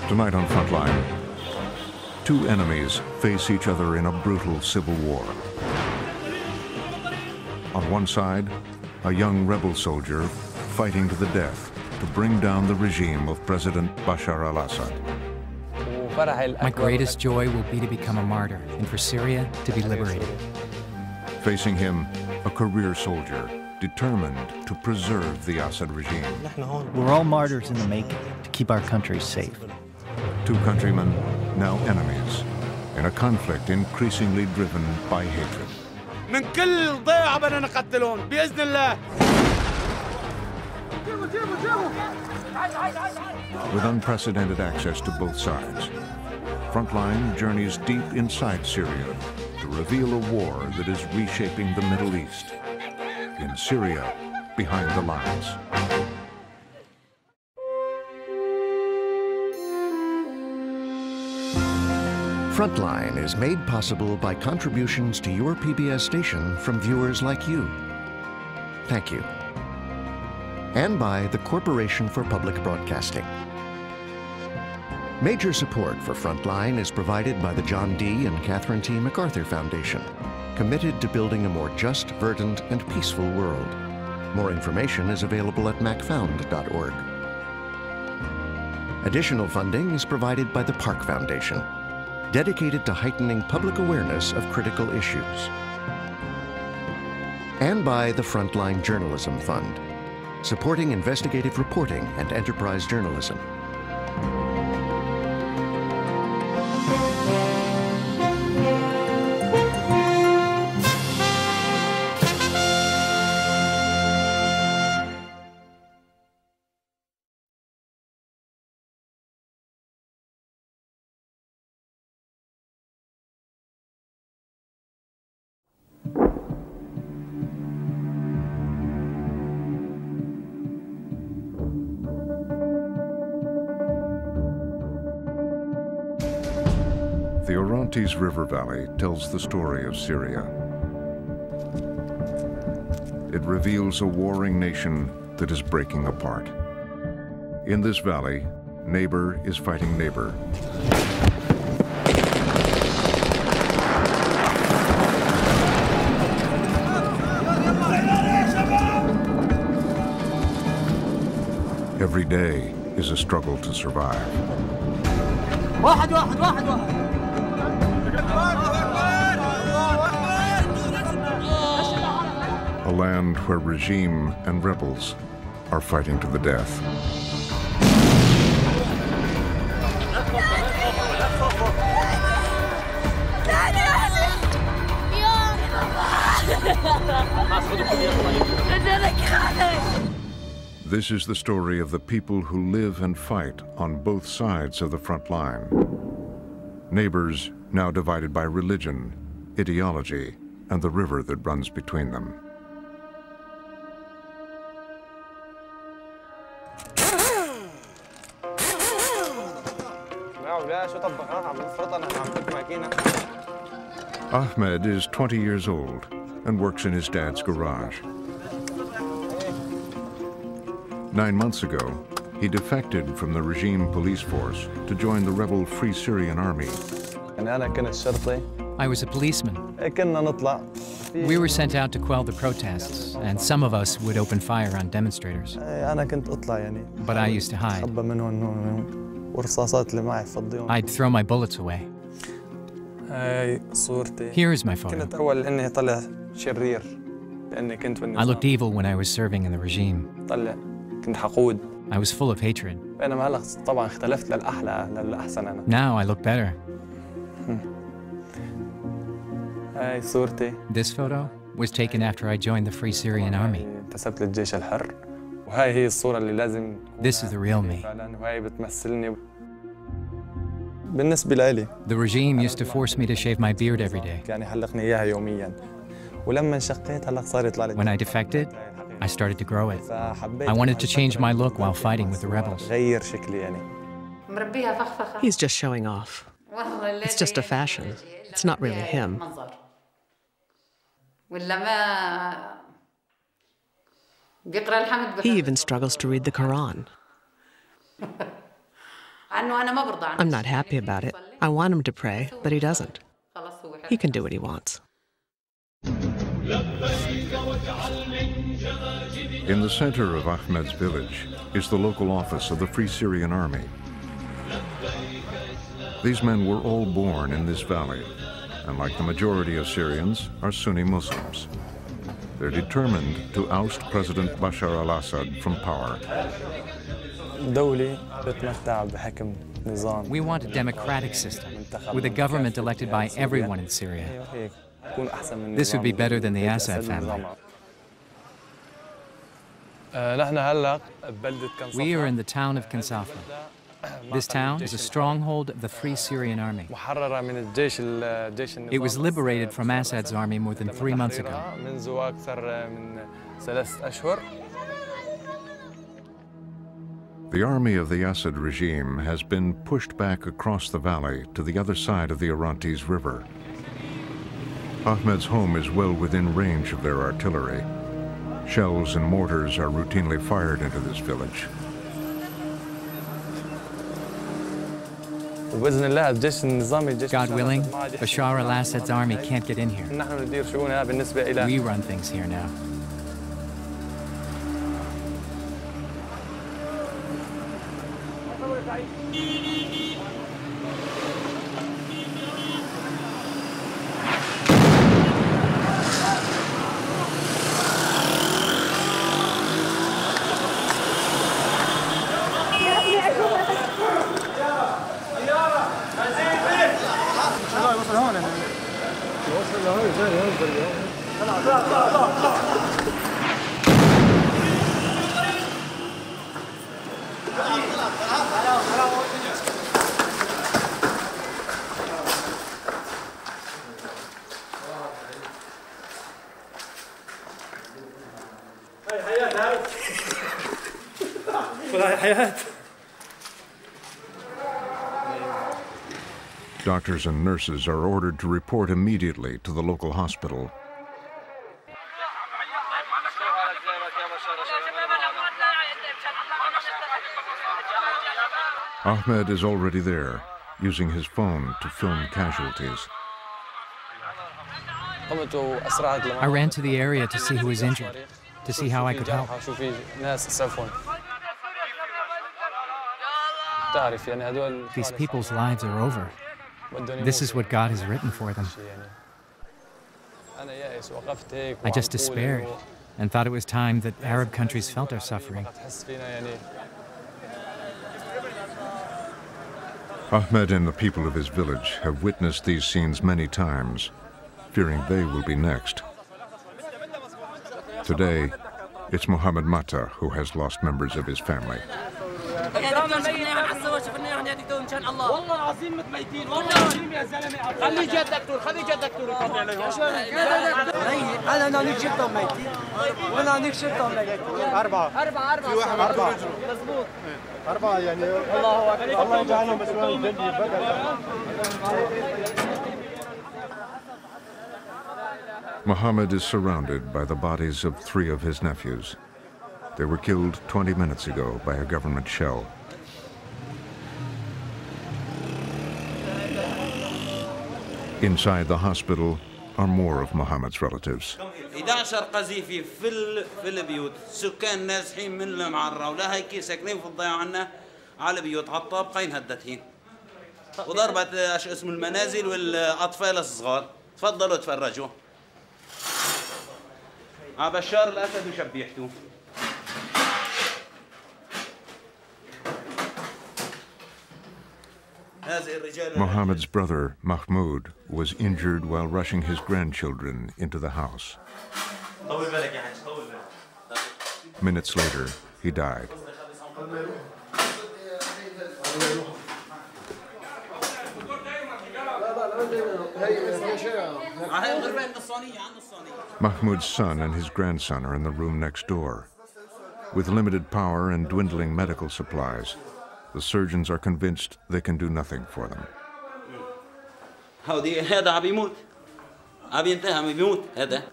Tonight on Frontline, two enemies face each other in a brutal civil war. On one side, a young rebel soldier fighting to the death to bring down the regime of President Bashar al-Assad. My greatest joy will be to become a martyr and for Syria to be liberated. Facing him, a career soldier determined to preserve the Assad regime. We're all martyrs in the making to keep our country safe. Two countrymen, now enemies, in a conflict increasingly driven by hatred. من كل ضيعة بدنا نقتلهم بإذن الله. With unprecedented access to both sides, Frontline journeys deep inside Syria to reveal a war that is reshaping the Middle East. In Syria, behind the lines. Frontline is made possible by contributions to your PBS station from viewers like you. Thank you. And by the Corporation for Public Broadcasting. Major support for Frontline is provided by the John D. and Catherine T. MacArthur Foundation, committed to building a more just, verdant, and peaceful world. More information is available at macfound.org. Additional funding is provided by the Park Foundation, dedicated to heightening public awareness of critical issues. And by the Frontline Journalism Fund, supporting investigative reporting and enterprise journalism. The Orontes River Valley tells the story of Syria. It reveals a warring nation that is breaking apart. In this valley, neighbor is fighting neighbor. Every day is a struggle to survive. A land where regime and rebels are fighting to the death. This is the story of the people who live and fight on both sides of the front line. Neighbors now divided by religion, ideology, and the river that runs between them. Ahmed is 20 years old and works in his dad's garage. 9 months ago, he defected from the regime police force to join the rebel Free Syrian Army. I was a policeman. We were sent out to quell the protests, and some of us would open fire on demonstrators. But I used to hide. I'd throw my bullets away. Here is my photo. I looked evil when I was serving in the regime. I was full of hatred. Now I look better. This photo was taken after I joined the Free Syrian Army. This is the real me. The regime used to force me to shave my beard every day. When I defected, I started to grow it. I wanted to change my look while fighting with the rebels. He's just showing off. It's just a fashion. It's not really him. He even struggles to read the Quran. I'm not happy about it. I want him to pray, but he doesn't. He can do what he wants. In the center of Ahmed's village is the local office of the Free Syrian Army. These men were all born in this valley, and like the majority of Syrians, are Sunni Muslims. They're determined to oust President Bashar al-Assad from power. We want a democratic system, with a government elected by everyone in Syria. This would be better than the Assad family. We are in the town of Kansafra. This town is a stronghold of the Free Syrian Army. It was liberated from Assad's army more than 3 months ago. The army of the Assad regime has been pushed back across the valley to the other side of the Orontes River. Ahmed's home is well within range of their artillery. Shells and mortars are routinely fired into this village. God willing, Bashar al-Assad's army can't get in here. We run things here now. Doctors and nurses are ordered to report immediately to the local hospital. Ahmed is already there, using his phone to film casualties. I ran to the area to see who was injured, to see how I could help. These people's lives are over. This is what God has written for them. I just despaired and thought it was time that Arab countries felt our suffering. Ahmed and the people of his village have witnessed these scenes many times, fearing they will be next. Today, it's Mohammed Mata who has lost members of his family. Mohammed is surrounded by the bodies of 3 of his nephews. They were killed 20 minutes ago by a government shell. Inside the hospital are more of Mohammed's relatives. 11 قذيفة في البيوت، سكان نازحين من المعرة ولا هيك ساكنين في الضيعة عنا على بيوت على الطابقين هدتين. وضربت اسم المنازل والأطفال الصغار. تفضلوا تفرجوا. على بشار الأسد وشبيحته. Mohammed's brother, Mahmoud, was injured while rushing his grandchildren into the house. Minutes later, he died. Mahmoud's son and his grandson are in the room next door. With limited power and dwindling medical supplies, the surgeons are convinced they can do nothing for them. هذا عم يموت عم ينتهي عم بيموت هذا.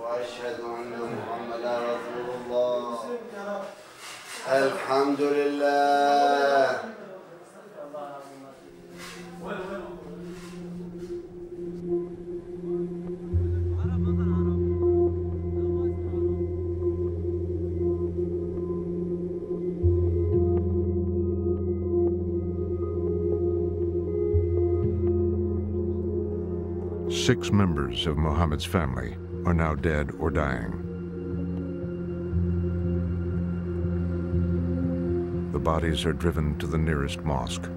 وأشهد أن محمدا رسول الله. الحمد لله. Six members of Muhammad's family are now dead or dying. The bodies are driven to the nearest mosque.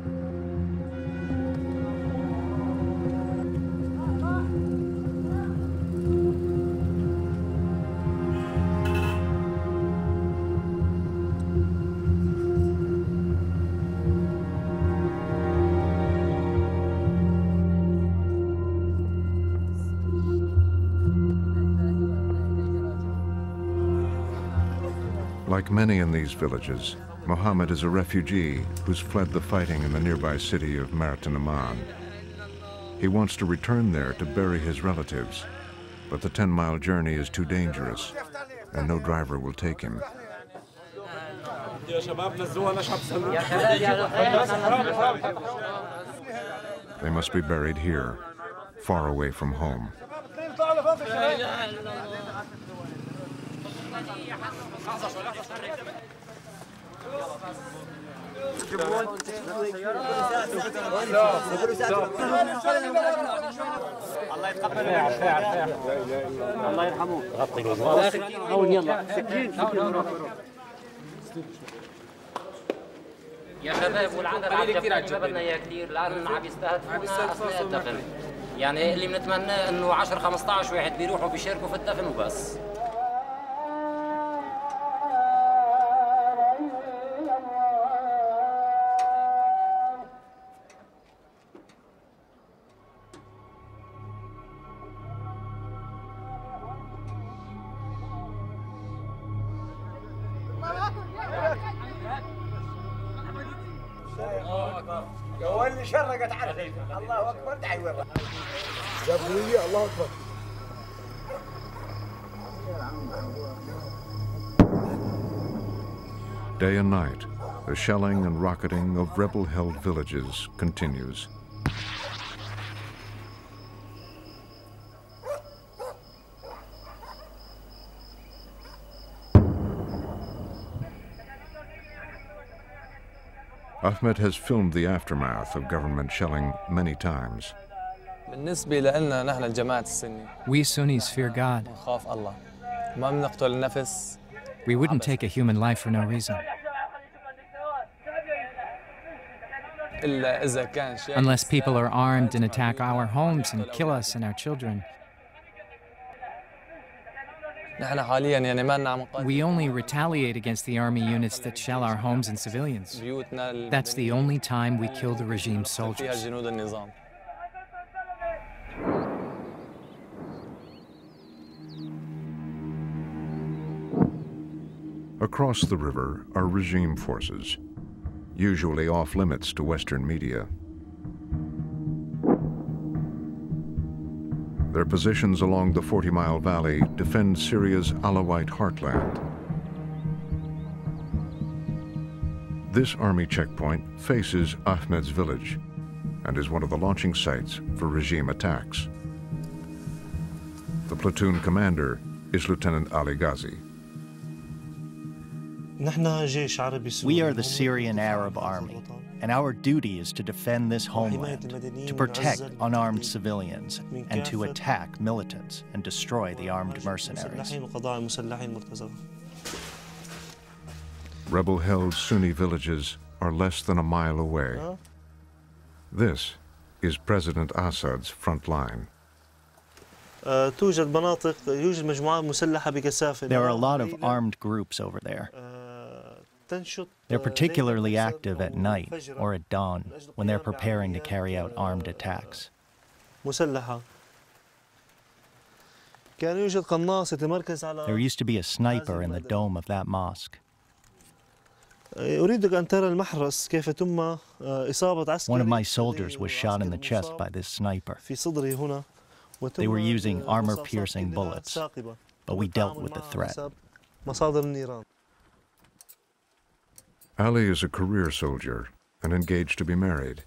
Like many in these villages, Muhammad is a refugee who's fled the fighting in the nearby city of Martinaman. He wants to return there to bury his relatives, but the 10-mile journey is too dangerous, and no driver will take him. They must be buried here, far away from home. يا شباب والعدد عم جبلنا اياه كثير لان عم يستهدفونا اثناء الدفن. يعني اللي بنتمناه انه 10 15 واحد بيروحوا بيشاركوا في الدفن وبس. اللي شرقت عليه الله اكبر دعي ورا جابوا الله اكبر. Day and night, the shelling and rocketing of rebel-held villages continues. Ahmed has filmed the aftermath of government shelling many times. بالنسبة لنا نحن الجماعة السني. We Sunnis fear God. نخاف الله. ما بنقتل النفس. We wouldn't take a human life for no reason. إلا إذا كان شيء. Unless people are armed and attack our homes and kill us and our children. نحن حاليا يعني ما لنا عم نقاتل. We only retaliate against the army units that shell our homes and civilians. That's the only time we kill the regime's soldiers. فيها جنود النظام. Across the river are regime forces, usually off-limits to Western media. Their positions along the 40-mile valley defend Syria's Alawite heartland. This army checkpoint faces Ahmed's village and is one of the launching sites for regime attacks. The platoon commander is Lieutenant Ali Ghazi. We are the Syrian Arab Army, and our duty is to defend this homeland, to protect unarmed civilians, and to attack militants and destroy the armed mercenaries. Rebel-held Sunni villages are less than a mile away. This is President Assad's front line. There are a lot of armed groups over there. They're particularly active at night or at dawn when they're preparing to carry out armed attacks. There used to be a sniper in the dome of that mosque. One of my soldiers was shot in the chest by this sniper. They were using armor-piercing bullets, but we dealt with the threat. Ali is a career soldier and engaged to be married.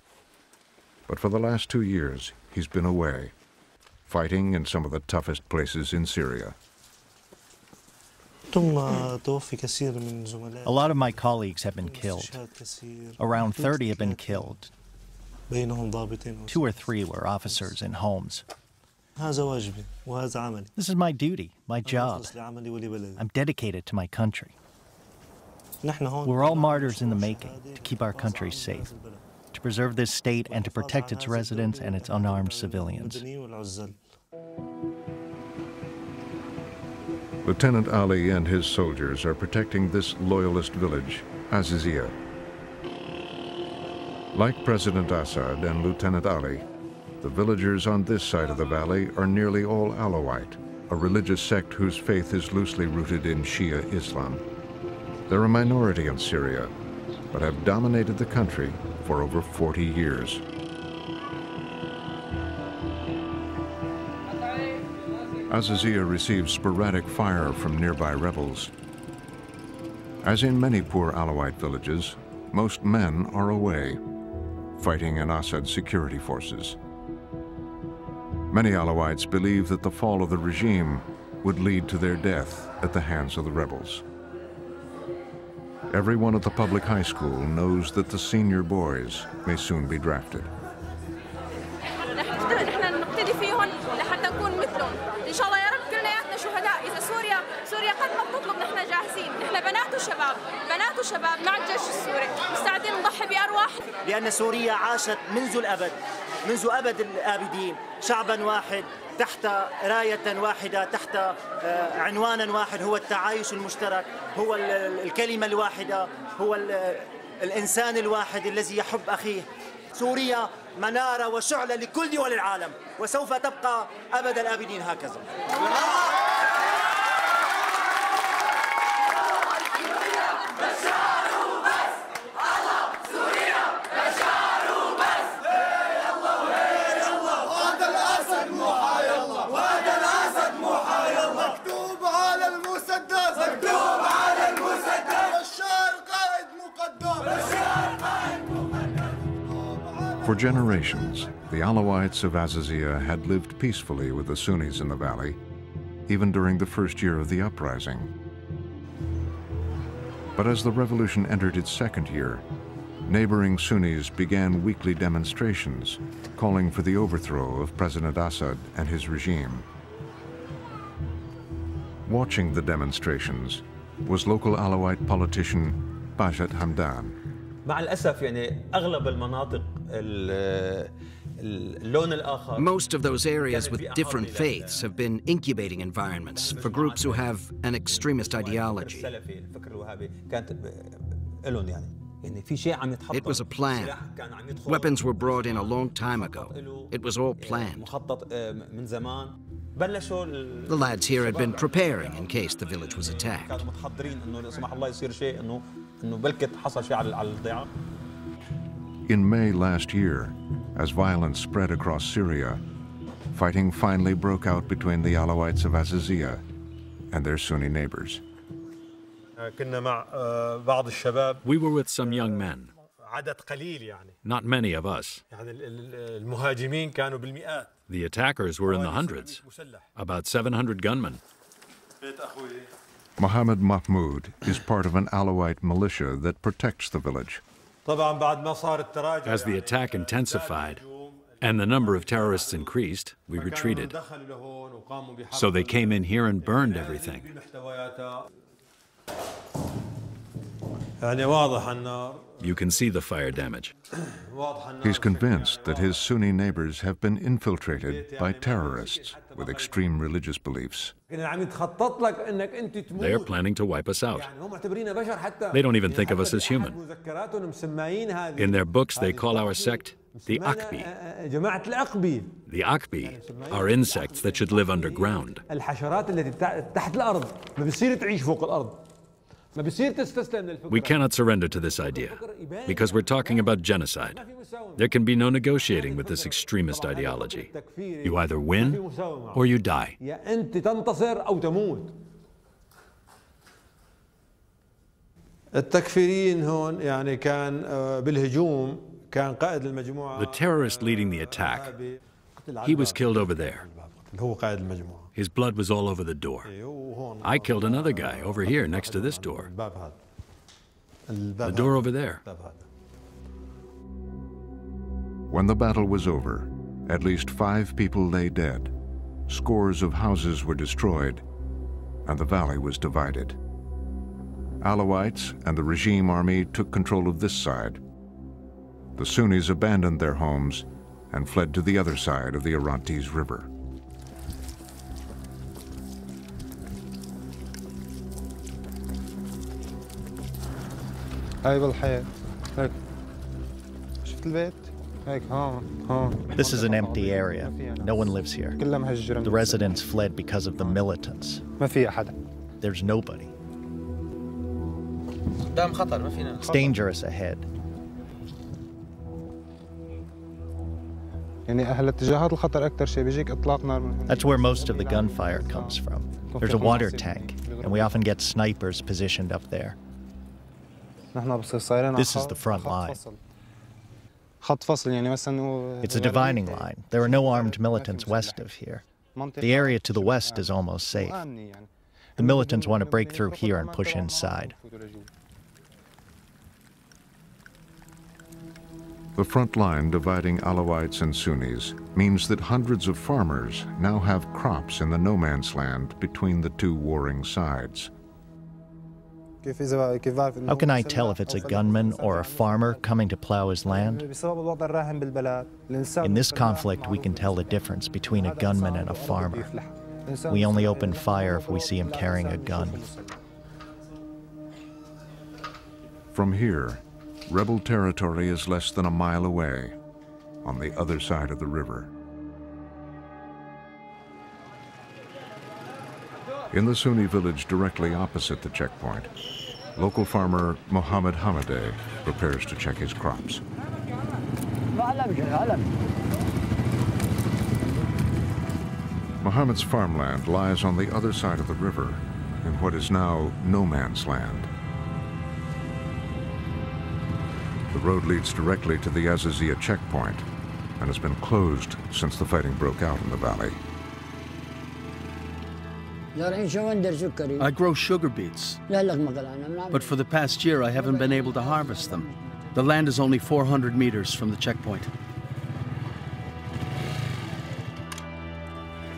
But for the last 2 years, he's been away, fighting in some of the toughest places in Syria. A lot of my colleagues have been killed. Around 30 have been killed. 2 or 3 were officers in homes. This is my duty, my job. I'm dedicated to my country. We're all martyrs in the making to keep our country safe, to preserve this state and to protect its residents and its unarmed civilians. Lieutenant Ali and his soldiers are protecting this loyalist village, Azizia. Like President Assad and Lieutenant Ali, the villagers on this side of the valley are nearly all Alawite, a religious sect whose faith is loosely rooted in Shia Islam. They're a minority in Syria, but have dominated the country for over 40 years. Azizia receives sporadic fire from nearby rebels. As in many poor Alawite villages, most men are away, fighting in Assad's security forces. Many Alawites believe that the fall of the regime would lead to their death at the hands of the rebels. Everyone at the public high school knows that the senior boys may soon be drafted. لأن سوريا عاشت منذ الأبد، منذ أبد الآبدين، شعبا واحد تحت راية واحدة، تحت عنوان واحد، هو التعايش المشترك، هو الكلمة الواحدة، هو الإنسان الواحد الذي يحب أخيه. سوريا منارة وشعلة لكل دول العالم، وسوف تبقى أبد الآبدين هكذا. For generations, the Alawites of Azizia had lived peacefully with the Sunnis in the valley, even during the first year of the uprising. But as the revolution entered its second year, neighboring Sunnis began weekly demonstrations calling for the overthrow of President Assad and his regime. Watching the demonstrations was local Alawite politician Bajat Hamdan. مع الأسف يعني أغلب المناطق اللون الآخر. Most of those areas with different faiths have been incubating environments for groups who have an extremist ideology. It was a plan. Weapons were brought in a long time ago. It was all planned. The lads here had been preparing in case the village was attacked. In May last year, as violence spread across Syria, fighting finally broke out between the Alawites of Azizia and their Sunni neighbors. We were with some young men. Not many of us. The attackers were in the hundreds, about 700 gunmen. Mohammed Mahmoud is part of an Alawite militia that protects the village. As the attack intensified and the number of terrorists increased, we retreated. So they came in here and burned everything. You can see the fire damage. He's convinced that his Sunni neighbors have been infiltrated by terrorists with extreme religious beliefs. They are planning to wipe us out. They don't even think of us as human. In their books, they call our sect the Akbi. The Akbi are insects that should live underground. We cannot surrender to this idea, because we're talking about genocide. There can be no negotiating with this extremist ideology. You either win or you die. The terrorist leading the attack, he was killed over there. His blood was all over the door. I killed another guy over here next to this door. The door over there. When the battle was over, at least 5 people lay dead. Scores of houses were destroyed, and the valley was divided. Alawites and the regime army took control of this side. The Sunnis abandoned their homes and fled to the other side of the Orontes River. This is an empty area. No one lives here. The residents fled because of the militants. There's nobody. It's dangerous ahead. That's where most of the gunfire comes from. There's a water tank, and we often get snipers positioned up there. This is the front line. It's a dividing line. There are no armed militants west of here. The area to the west is almost safe. The militants want to break through here and push inside. The front line dividing Alawites and Sunnis means that hundreds of farmers now have crops in the no man's land between the two warring sides. How can I tell if it's a gunman or a farmer coming to plow his land? In this conflict, we can tell the difference between a gunman and a farmer. We only open fire if we see him carrying a gun. From here, rebel territory is less than a mile away, on the other side of the river. In the Sunni village directly opposite the checkpoint, local farmer Mohammed Hamadeh prepares to check his crops. Mohammed's farmland lies on the other side of the river, in what is now no man's land. The road leads directly to the Azazia checkpoint and has been closed since the fighting broke out in the valley. I grow sugar beets, but for the past year I haven't been able to harvest them. The land is only 400 meters from the checkpoint.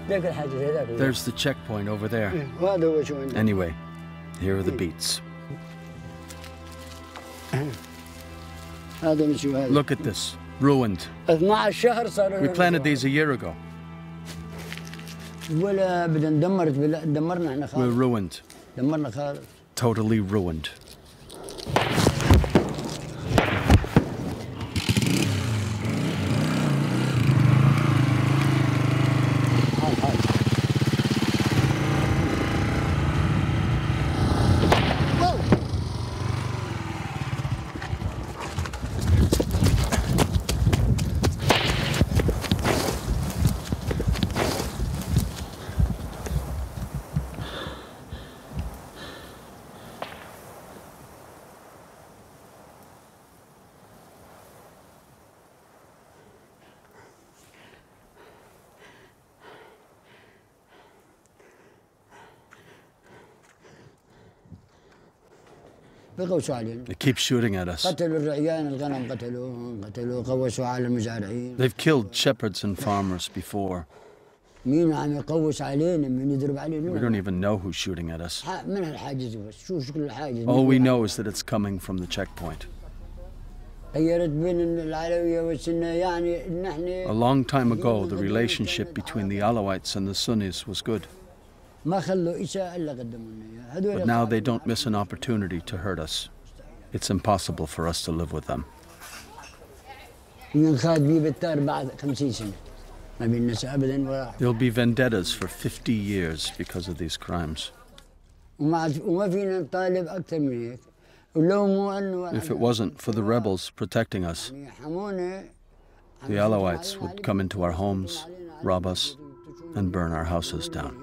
There's the checkpoint over there. Anyway, here are the beets. Look at this, ruined. We planted these a year ago. We're ruined. Totally ruined. They keep shooting at us. They've killed shepherds and farmers before. We don't even know who's shooting at us. All we know is that it's coming from the checkpoint. A long time ago, the relationship between the Alawites and the Sunnis was good. But now they don't miss an opportunity to hurt us. It's impossible for us to live with them. There'll be vendettas for 50 years because of these crimes. If it wasn't for the rebels protecting us, the Alawites would come into our homes, rob us, and burn our houses down.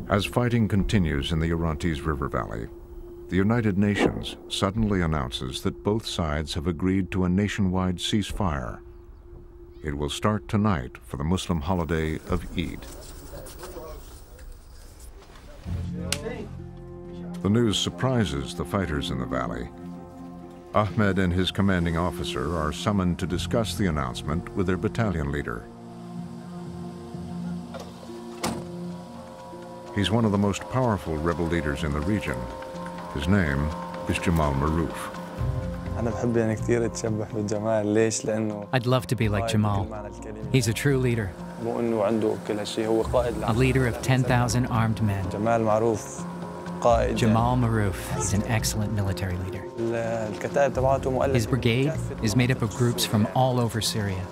As fighting continues in the Orontes River Valley, the United Nations suddenly announces that both sides have agreed to a nationwide ceasefire. It will start tonight for the Muslim holiday of Eid. The news surprises the fighters in the valley. Ahmed and his commanding officer are summoned to discuss the announcement with their battalion leader. He's one of the most powerful rebel leaders in the region. His name is Jamal Maroof. I'd love to be like Jamal. He's a true leader. A leader of 10,000 armed men. Jamal Maroof is an excellent military leader. His brigade is made up of groups from all over Syria.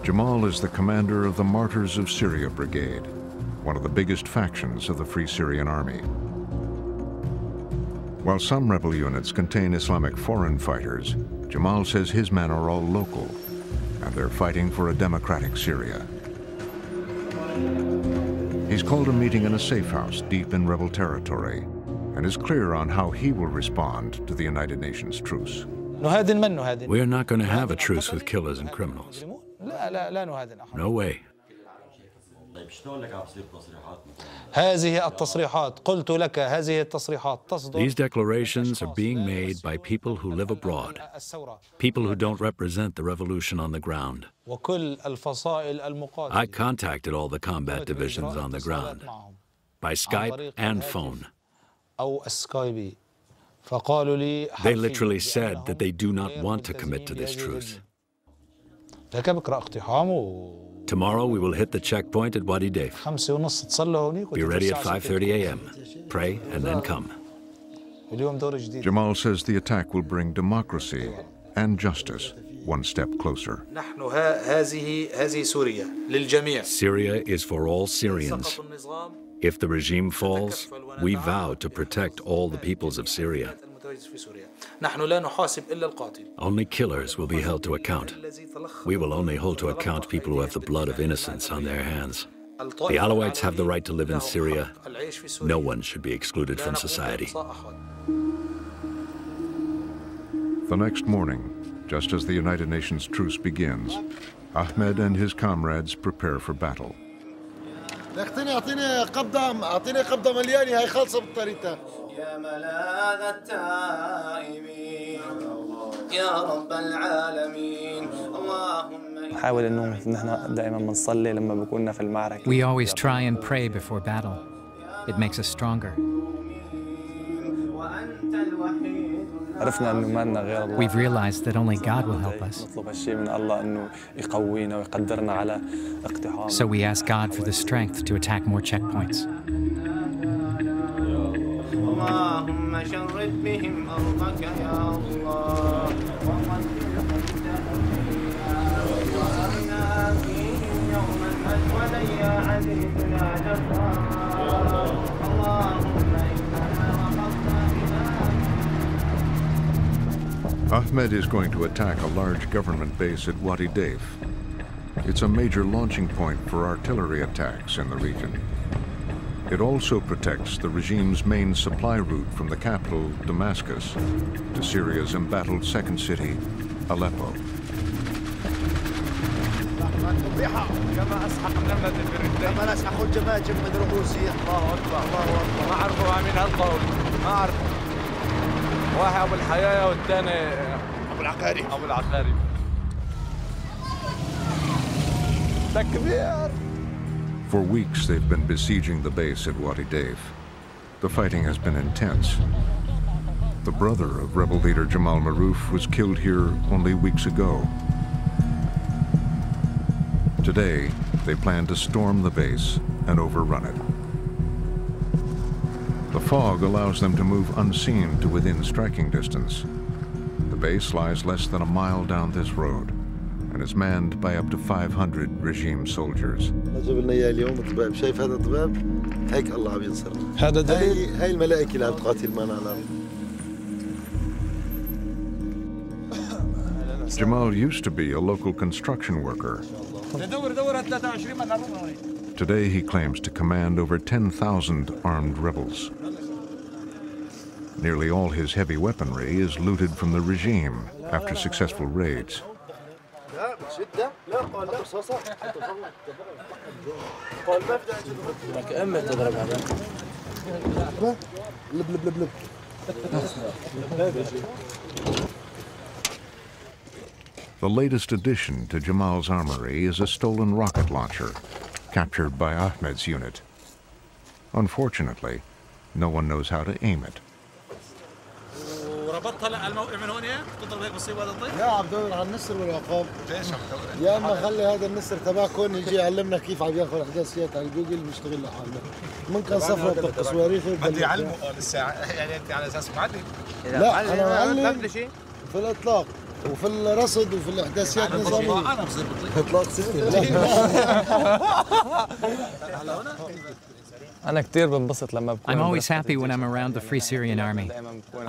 Jamal is the commander of the Martyrs of Syria Brigade, one of the biggest factions of the Free Syrian Army. While some rebel units contain Islamic foreign fighters, Jamal says his men are all local, and they're fighting for a democratic Syria. He's called a meeting in a safe house deep in rebel territory, and is clear on how he will respond to the United Nations truce. We're not going to have a truce with killers and criminals. No way. These declarations are being made by people who live abroad, people who don't represent the revolution on the ground. I contacted all the combat divisions on the ground, by Skype and phone. They literally said that they do not want to commit to this truce. Tomorrow we will hit the checkpoint at Wadi Deif. Be ready at 5:30 a.m. Pray and then come. Jamal says the attack will bring democracy and justice one step closer. Syria is for all Syrians. If the regime falls, we vow to protect all the peoples of Syria. Only killers will be held to account. We will only hold to account people who have the blood of innocents on their hands. The Alawites have the right to live in Syria. No one should be excluded from society. The next morning, just as the United Nations truce begins, Ahmed and his comrades prepare for battle. يا ملاذ التائبين يا رب العالمين اللهم نحاول انه نحن دائما بنصلي لما بكوننا في المعركة. We always try and pray before battle. It makes us stronger. عرفنا انه ما لنا غير الله. We've realized that only God will help us. نطلب هالشيء من الله انه يقوينا ويقدرنا على اقتحام. So we ask God for the strength to attack more checkpoints. اللهم شرد بهم أرضك يا الله وأرنا فيهم يوما أسودا يا عزيز يا جبار اللهم إنا وقفنا Ahmed is going to attack a large government base at Wadi Deif. It's a major launching point for artillery attacks in the region. It also protects the regime's main supply route from the capital, Damascus, to Syria's embattled second city, Aleppo. For weeks, they've been besieging the base at Wadi Deif. The fighting has been intense. The brother of rebel leader Jamal Maroof was killed here only weeks ago. Today, they plan to storm the base and overrun it. The fog allows them to move unseen to within striking distance. The base lies less than a mile down this road. and is manned by up to 500 regime soldiers. جبنا اياه اليوم طباب، شايف هذا الطباب؟ هيك الله عم ينصرنا. هذا دليل هاي الملائكة اللي عم تقاتل معنا على الأرض. Jamal used to be a local construction worker. Today he claims to command over 10,000 armed rebels. Nearly all his heavy weaponry is looted from the regime after successful raids. The latest addition to Jamal's armory is a stolen rocket launcher, captured by Ahmed's unit. Unfortunately, no one knows how to aim it. وربطها على الموقع من هون تضرب هيك بتصيب هذا الطير؟ لا عم بدور على النسر والعقاب. ليش عم بدور؟ يا اما خلي هذا النسر تبعكم يجي يعلمنا كيف عم ياخذ احداثيات على جوجل نشتغل لحالنا. ممكن صفرة بتبقى صواريخ بدي يعلموا لسه يعني انت على اساس معلم؟ لا انا معلم في الاطلاق وفي الرصد وفي الاحداثيات النظاميه. انا بصير بطير. اطلاق سري. I'm always happy when I'm around the Free Syrian Army.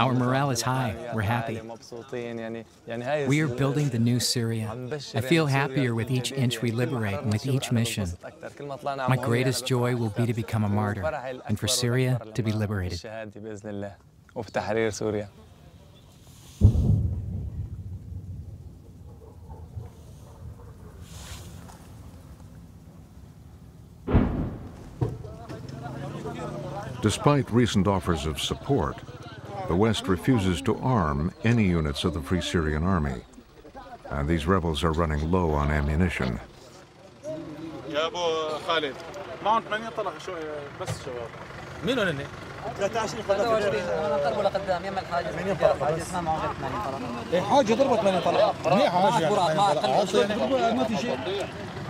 Our morale is high. We're happy. We are building the new Syria. I feel happier with each inch we liberate and with each mission. My greatest joy will be to become a martyr and for Syria to be liberated. Despite recent offers of support, the West refuses to arm any units of the Free Syrian Army, and these rebels are running low on ammunition. يا ابو خالد معهم 8 طلقه بس شباب. مين هن؟ 13 انا قربوا لقدام يم الحاج اسمها معهم 8 طلقه. ايه حاجه ضربت 8 طلقه. منيح حاجه. ما في شيء.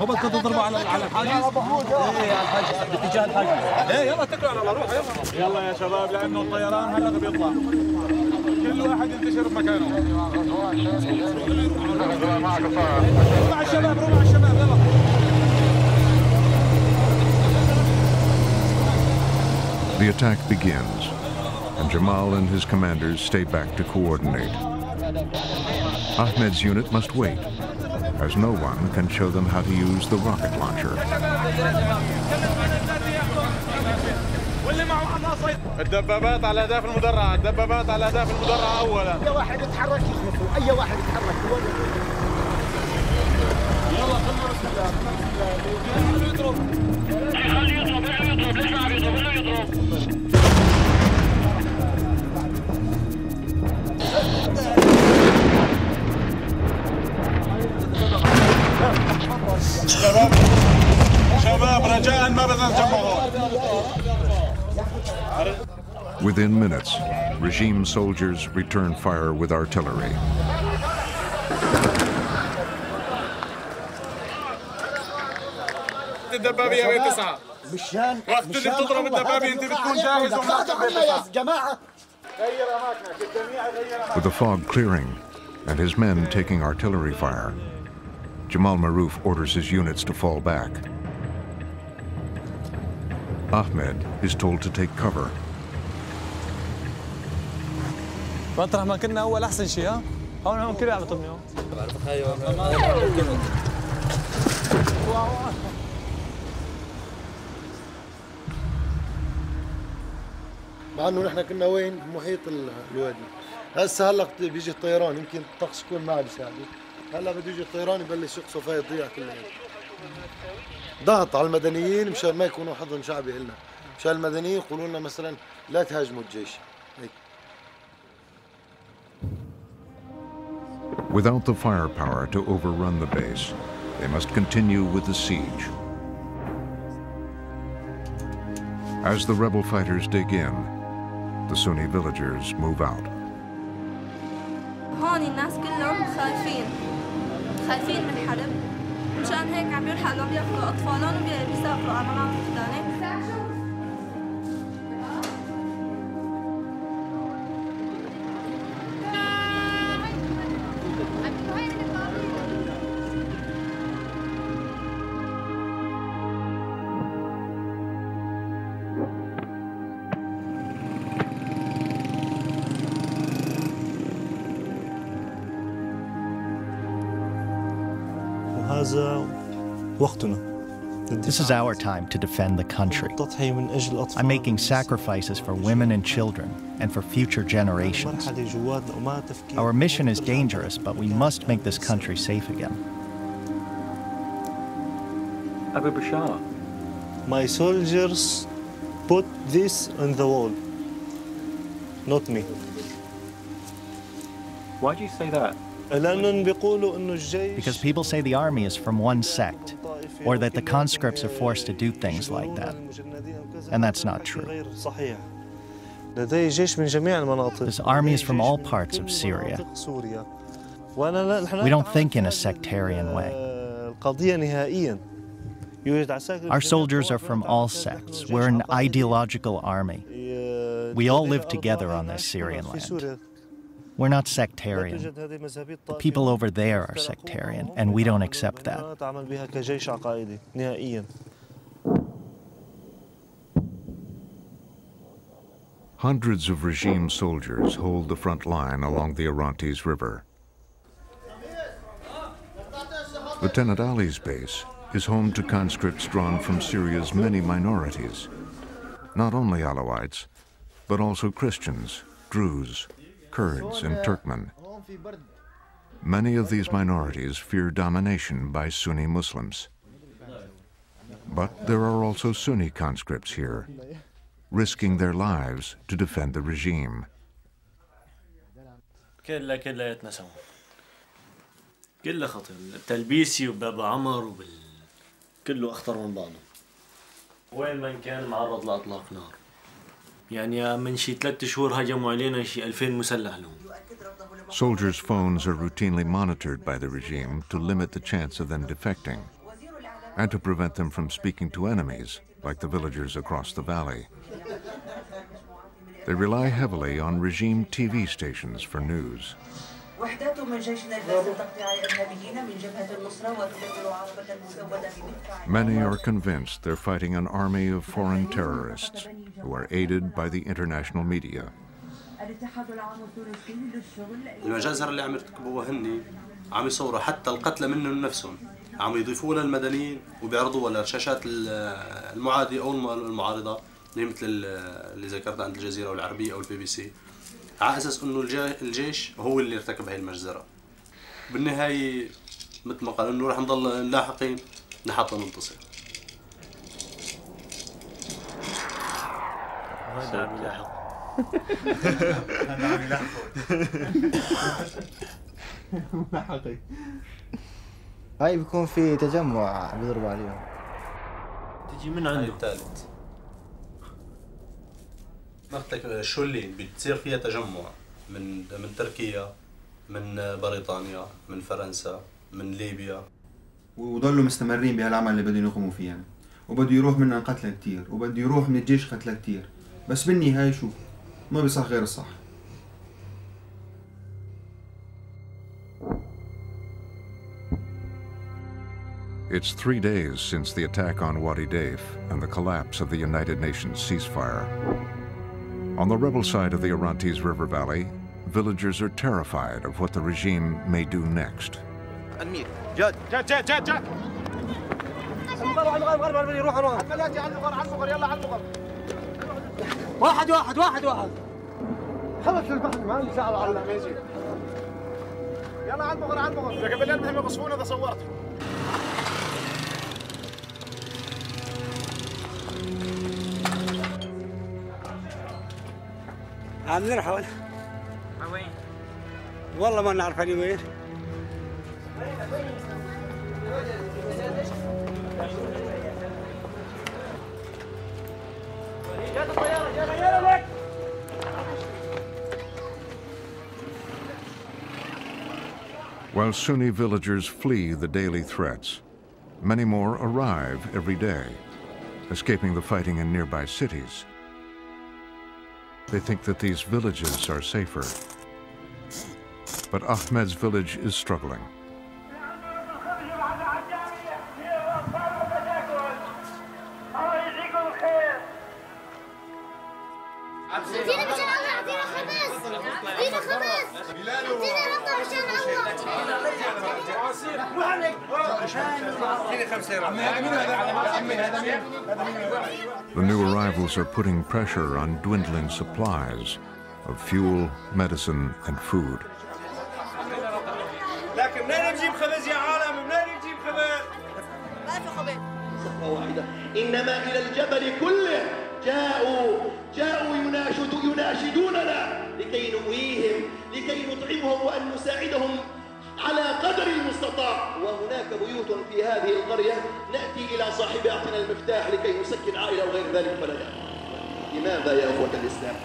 هو بدك تضربه على الحاجز؟ ايه على الحاجز باتجاه الحاجز. ايه يلا اتكلوا على الله روح يلا. يلا يا شباب لانه الطيران هلا بيطلع. كل واحد ينتشر بمكانه. روح مع الشباب روح مع الشباب يلا. The attack begins, and Jamal and his commanders stay back to coordinate. Ahmed's unit must wait, as no one can show them how to use the rocket launcher. الدبابات على الاهداف المدرعه، الدبابات على الاهداف المدرعه اولا. اي واحد يتحرك يخلفه، اي واحد يتحرك. يلا خلوا بسم الله بسم الله. يضرب. خليه يضرب، يضرب، ليش عم يضرب؟ يضرب. شباب رجاء ما بدنا نجمعهم. Within minutes, regime soldiers return fire with artillery. الدبابية وين تسعى؟ مشان وقت اللي بتضرب الدبابية انت بتكون جاهز يا جماعة. غير اماكنك الجميع غير اماكنك. With the fog clearing and his men taking artillery fire, Jamal Maroof orders his units to fall back. Ahmed is told to take cover. مطرح ما كنا اول احسن شيء ها؟ هون كله على طبني هون. مع انه نحن كنا وين؟ محيط الوادي. هسه هلا بيجي الطيران يمكن الطقس يكون معه بيساعده. هلا بده يجي الطيران يبلش يقصف هاي تضيع كلها. ضغط على المدنيين مشان ما يكونوا حضن شعبي إلنا. مشان المدنيين يقولوا لنا مثلا لا تهاجموا الجيش. هيك. Without the firepower to overrun the base, they must continue with the siege. As the rebel fighters dig in, the Sunni villagers move out. هون الناس كلهم خايفين من الحرب مشان هيك عم يلحقوا بياخذوا اطفالهم وبيسافروا على مناطق ثانيه. This is our time to defend the country. I'm making sacrifices for women and children and for future generations. Our mission is dangerous, but we must make this country safe again. Abu Bashar. My soldiers put this on the wall, not me. Why do you say that? Because people say the army is from one sect, or that the conscripts are forced to do things like that. And that's not true. This army is from all parts of Syria. We don't think in a sectarian way. Our soldiers are from all sects. We're an ideological army. We all live together on this Syrian land. We're not sectarian. The people over there are sectarian, and we don't accept that. Hundreds of regime soldiers hold the front line along the Orontes River. Lieutenant Ali's base is home to conscripts drawn from Syria's many minorities. Not only Alawites, but also Christians, Druze, Kurds, and Turkmen. Many of these minorities fear domination by Sunni Muslims. But there are also Sunni conscripts here, risking their lives to defend the regime. كلياتنا سوا. كله خطر، التلبيسي وبابا عمر كله أخطر من بعضه. وين ما كان معرض لإطلاق نار. يعني من شي 3 شهور هجموا علينا شي 2000 مسلح لهم. Soldiers' phones are routinely monitored by the regime to limit the chance of them defecting and to prevent them from speaking to enemies, like the villagers across the valley. They rely heavily on regime TV stations for news. Many are convinced they're fighting an army of foreign terrorists who are aided by the international media. المجازر اللي عم يرتكبوها هني عم يصوروا حتى القتلى منهم نفسهم عم يضيفوها للمدنيين وبيعرضوها للشاشات المعادية أو المعارضة اللي مثل اللي ذكرتها عند الجزيرة أو العربية أو البي بي سي على أساس إنه الجيش هو اللي ارتكب هاي المجزرة. بالنهاية مثل ما قال إنه رح نضل لاحقين لحتى ننتصر. هذا عم يلاحق. هذا عم يلاحق. هاي بيكون في تجمع بيضربوا عليهم. تجي من عنده. الثالث. منطقة شولين بتصير فيها تجمع من تركيا، من بريطانيا، من فرنسا، من ليبيا. وضلوا مستمرين بهالعمل اللي بدهم يقوموا فيه يعني. وبده يروح مننا قتلى كتير، وبده يروح من الجيش قتلى كتير. بس بالنهاية شو؟ ما بيصح غير الصح. It's 3 days since the attack on Wadi Daif and the collapse of the United Nations ceasefire. On the rebel side of the Orontes River Valley, villagers are terrified of what the regime may do next. واحد خلص البحث ما عندي ساعة على ماشي. يلا على المغر يا قبل المهم يقصفونا اذا صورت. عم نرحل. وين؟ والله ما نعرف اني وين. While Sunni villagers flee the daily threats, many more arrive every day, escaping the fighting in nearby cities. They think that these villages are safer. But Ahmed's village is struggling. The new arrivals are putting pressure on dwindling supplies of fuel, medicine, and food. لكن منين نجيب خبز يا عالم؟ منين نجيب خبز؟ ما في خبز. صفة واحدة، إنما إلى الجبل كله جاءوا يناشدوننا لكي نؤويهم، لكي نطعمهم وأن نساعدهم على قدر المستطاع. وهناك بيوت في هذه القرية نأتي إلى صاحب أعطنا المفتاح لكي نسكن عائلة وغير ذلك فلا داعي. لماذا يا أخوة الإسلام؟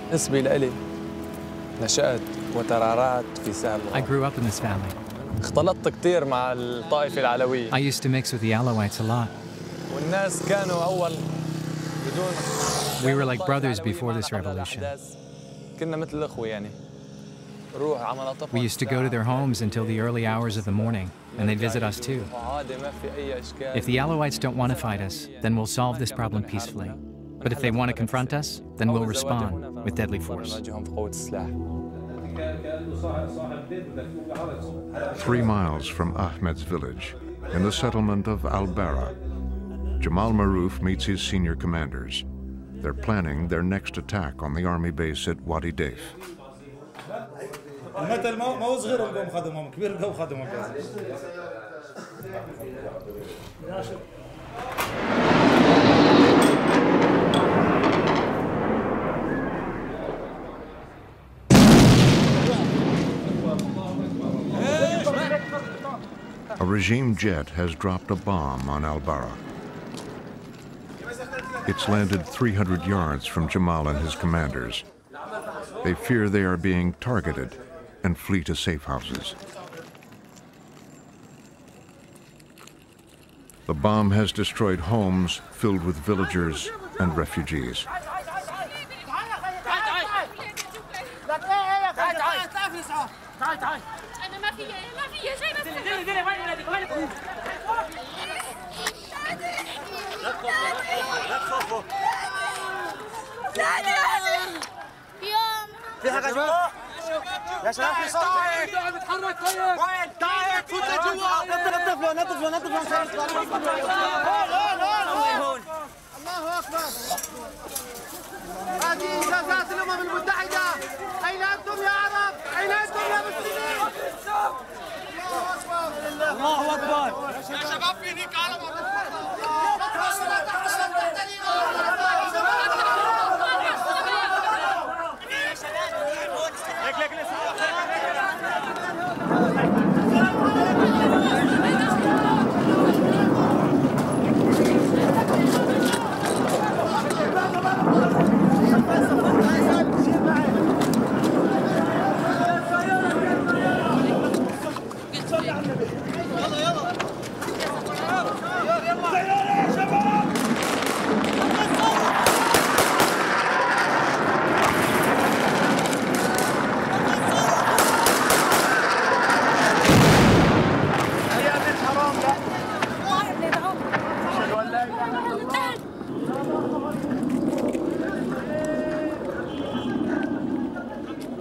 بالنسبة لي نشأت وترعرعت في سهم. I grew up in this family. اختلطت كثير مع الطائفة العلوية. I used to mix with the Alawites a lot. والناس كانوا أول بدون. We were like brothers before this revolution. كنا مثل الأخوة يعني. روح عمل طفل. We used to go to their homes until the early hours of the morning, and they'd visit us too. If the Alawites don't want to fight us, then we'll solve this problem peacefully. But if they want to confront us, then we'll respond with deadly force. 3 miles from Ahmed's village, in the settlement of Al-Bara, Jamal Maroof meets his senior commanders. They're planning their next attack on the army base at Wadi Daif. A regime jet has dropped a bomb on Al-Bara. It's landed 300 yards from Jamal and his commanders. They fear they are being targeted and flee to safe houses. The bomb has destroyed homes filled with villagers and refugees. في حاجة جوا؟ يا شباب في صوت قاعد بيتحرك طيب وين؟ تعال فوت لجوا نظف هون الله أكبر هذه إنجازات الأمم المتحدة أين أنتم يا عرب؟ أين أنتم يا مسلمين؟ الله أكبر يا شباب في هيك علم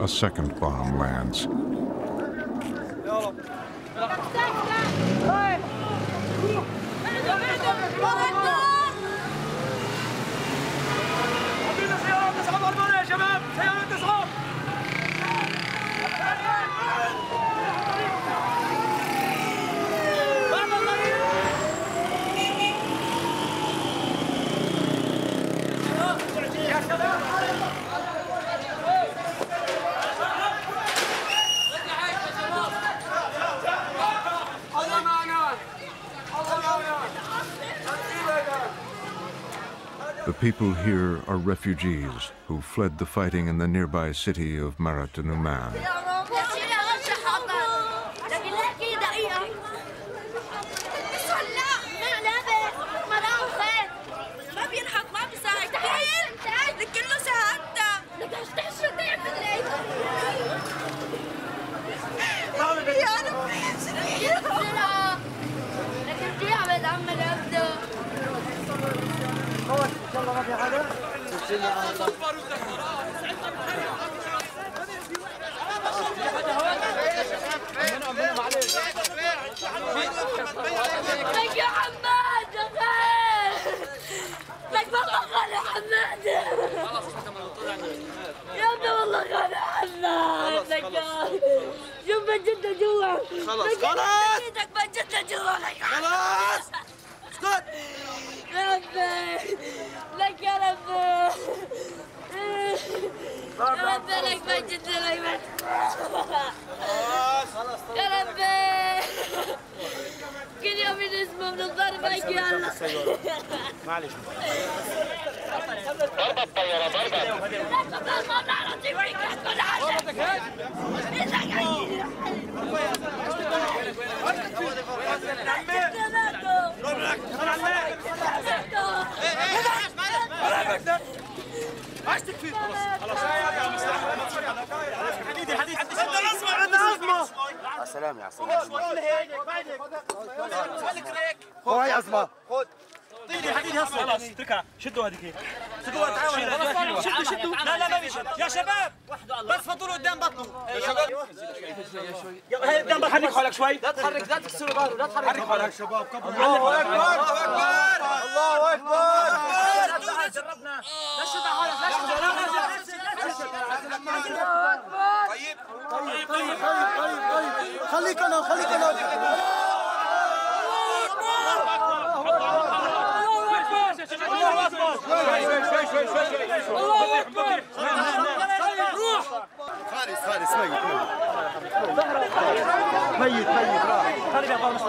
A second bomb lands. The people here are refugees who fled the fighting in the nearby city of Marat Numan. لك يا حماد يا خير، لك والله غالي حماد. يا ابني والله غالي حماد. لك شوف من جدة جوا. خلاص خلاص. ايدك من جدة جوا. لك خلاص اسكت. يا ربي لك يا ربي. يا ربي لك من جدة. لك من خلاص يا ربي كل يوم نسمع من الضرب هيك يا الله. معلش ضربة الطيارة ضربة. عايز تكفي خلاص يا مستر حديدي حديد عندنا ازمه عندنا ازمه. يا سلام يا سلام. هو هي ازمه خذ طيني حديد هسه خلاص اتركها شدوا هذيك هيك سدوها تعالوا شدوا لا ما بيشد يا شباب بس فضلوا قدام بطنوا يا شباب هي قدام بطنوا. حرك حولك شوي لا تحرك لا تكسروا ظهره لا تحرك حرك حولك شباب الله اكبر الله اكبر جربنا لا شد حالك لا شد طيب طيب طيب طيب خليك انا خليك انا. الله اكبر روح فارس فارس ميت ميت ميت راح خلي يا فارس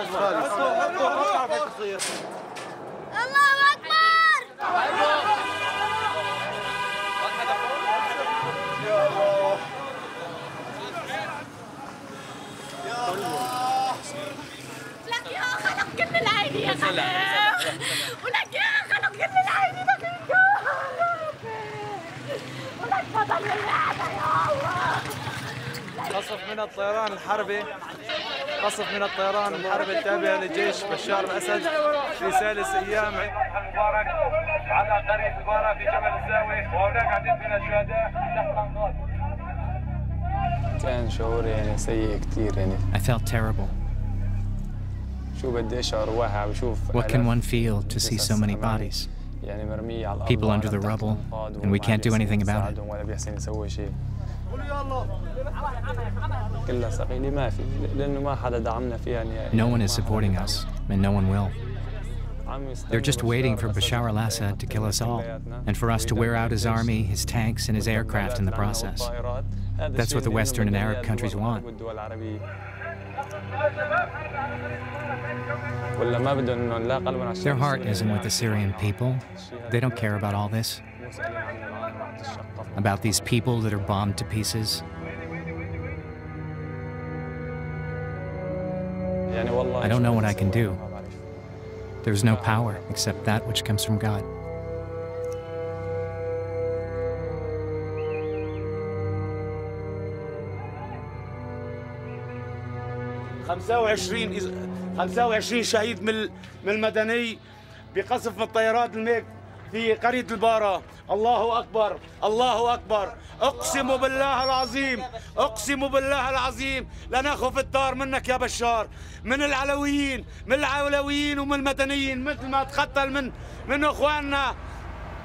الله اكبر. يا الله لك يا خلق كل العين يا خلق ولك يا خلق كل العين دقيقة ولك فضل لله يا الله. قصف من الطيران الحربي قصف من الطيران الحربي التابع لجيش بشار الأسد في 3 أيام المبارك على قرية البارة في جبل الزاوية وهناك عديد من الشهداء تحت الأنقاض. كان شعور يعني سيء كثير يعني. I felt terrible. شو بدي أشعر واحد وشوف What can one feel to see so many bodies? يعني مرمية على الأرض People under the rubble, and we can't do anything about it. ولا بيحسن يسوي شيء. كلها ثقيلة ما في لأنه ما حدا دعمنا فيها يعني. No one is supporting us, and no one will. They're just waiting for Bashar al-Assad to kill us all, and for us to wear out his army, his tanks, and his aircraft in the process. That's what the Western and Arab countries want. Their heart isn't with the Syrian people. They don't care about all this. About these people that are bombed to pieces. I don't know what I can do. There's no power except that which comes from God. خمسة شهيد من المدني بقصف من الطيارات الميك في قرية البارة. الله أكبر الله أكبر. أقسم بالله العظيم أقسم بالله العظيم لنخف الدار منك يا بشار، من العلويين ومن المدنيين مثل ما تقتل من إخواننا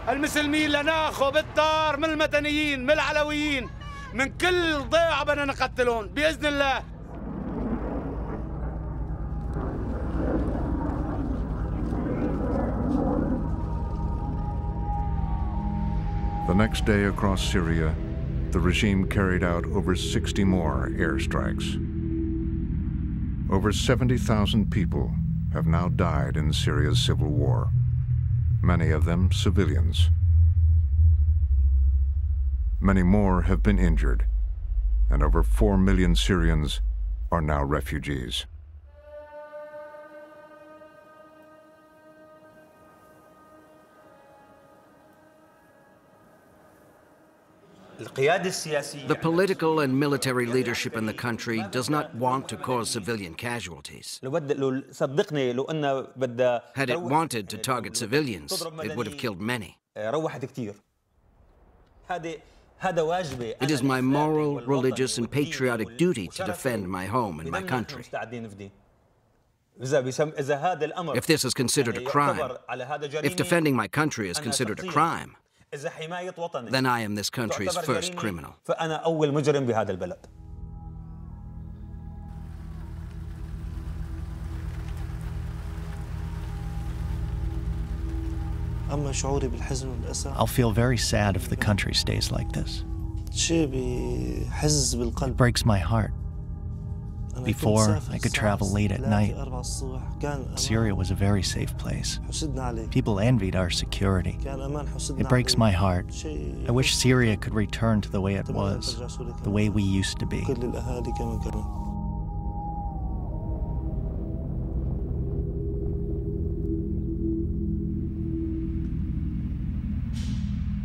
المسلمين. لناخذ الدار من المدنيين من العلويين من كل ضيعة بدنا نقتلهم بإذن الله. The next day across Syria, the regime carried out over 60 more airstrikes. Over 70,000 people have now died in Syria's civil war, many of them civilians. Many more have been injured, and over 4 million Syrians are now refugees. The political and military leadership in the country does not want to cause civilian casualties. Had it wanted to target civilians, it would have killed many. It is my moral, religious, and patriotic duty to defend my home and my country. If this is considered a crime, if defending my country is considered a crime, then I am this country's first criminal. I'll feel very sad if the country stays like this. It breaks my heart. Before, I could travel late at night. Syria was a very safe place. People envied our security. It breaks my heart. I wish Syria could return to the way it was, the way we used to be.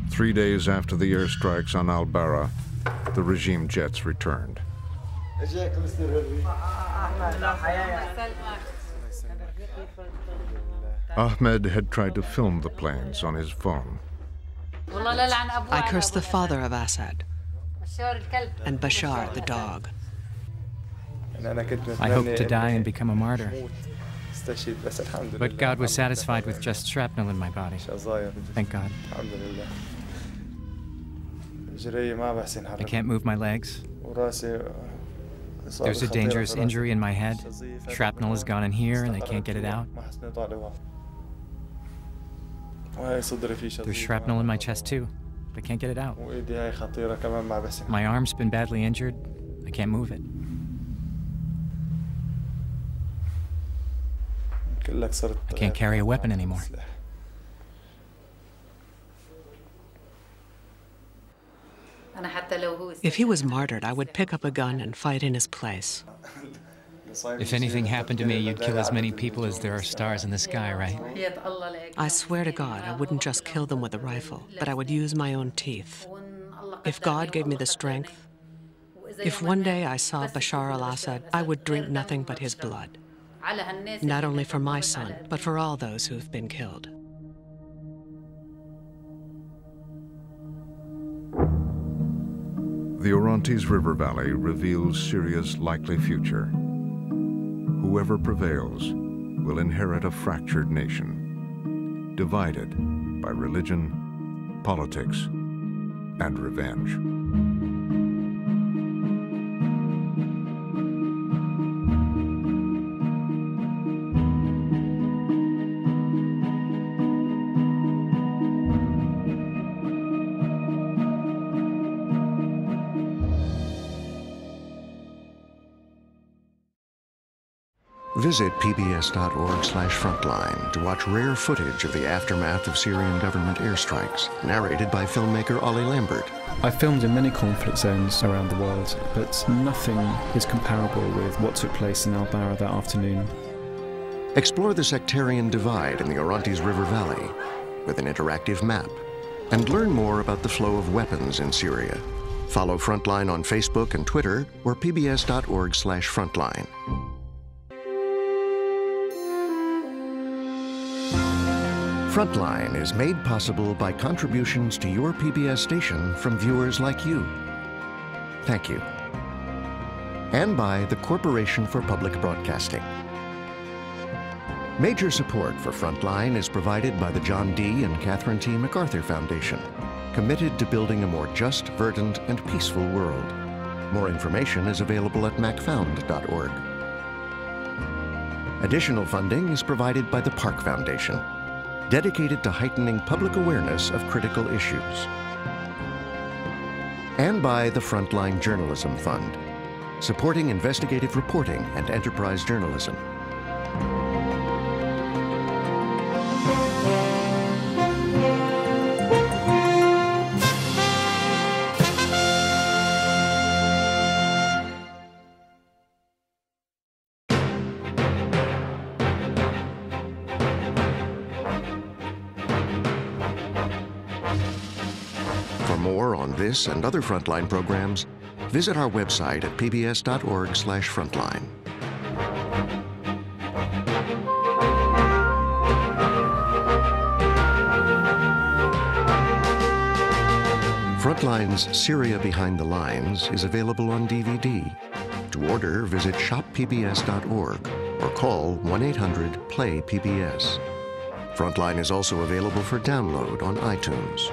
3 days after the airstrikes on Al-Bara, the regime jets returned. Ahmed had tried to film the planes on his phone. I curse the father of Assad and Bashar, the dog. I hoped to die and become a martyr. But God was satisfied with just shrapnel in my body. Thank God. I can't move my legs. There's a dangerous injury in my head. Shrapnel has gone in here and I can't get it out. There's shrapnel in my chest too. I can't get it out. My arm's been badly injured. I can't move it. I can't carry a weapon anymore. If he was martyred, I would pick up a gun and fight in his place. If anything happened to me, you'd kill as many people as there are stars in the sky, right? I swear to God, I wouldn't just kill them with a rifle, but I would use my own teeth. If God gave me the strength, if one day I saw Bashar al-Assad, I would drink nothing but his blood. Not only for my son, but for all those who have been killed. The Orontes River Valley reveals Syria's likely future. Whoever prevails will inherit a fractured nation, divided by religion, politics, and revenge. Visit pbs.org/frontline to watch rare footage of the aftermath of Syrian government airstrikes, narrated by filmmaker Ollie Lambert. I filmed in many conflict zones around the world, but nothing is comparable with what took place in Al-Bara that afternoon. Explore the sectarian divide in the Orontes River Valley with an interactive map, and learn more about the flow of weapons in Syria. Follow Frontline on Facebook and Twitter, or pbs.org/frontline. Frontline is made possible by contributions to your PBS station from viewers like you. Thank you. And by the Corporation for Public Broadcasting. Major support for Frontline is provided by the John D. and Catherine T. MacArthur Foundation, committed to building a more just, verdant, and peaceful world. More information is available at macfound.org. Additional funding is provided by the Park Foundation, dedicated to heightening public awareness of critical issues. And by the Frontline Journalism Fund, supporting investigative reporting and enterprise journalism. This and other Frontline programs, visit our website at pbs.org/frontline. Frontline's Syria Behind the Lines is available on DVD. To order, visit shoppbs.org or call 1-800-PLAY-PBS. Frontline is also available for download on iTunes.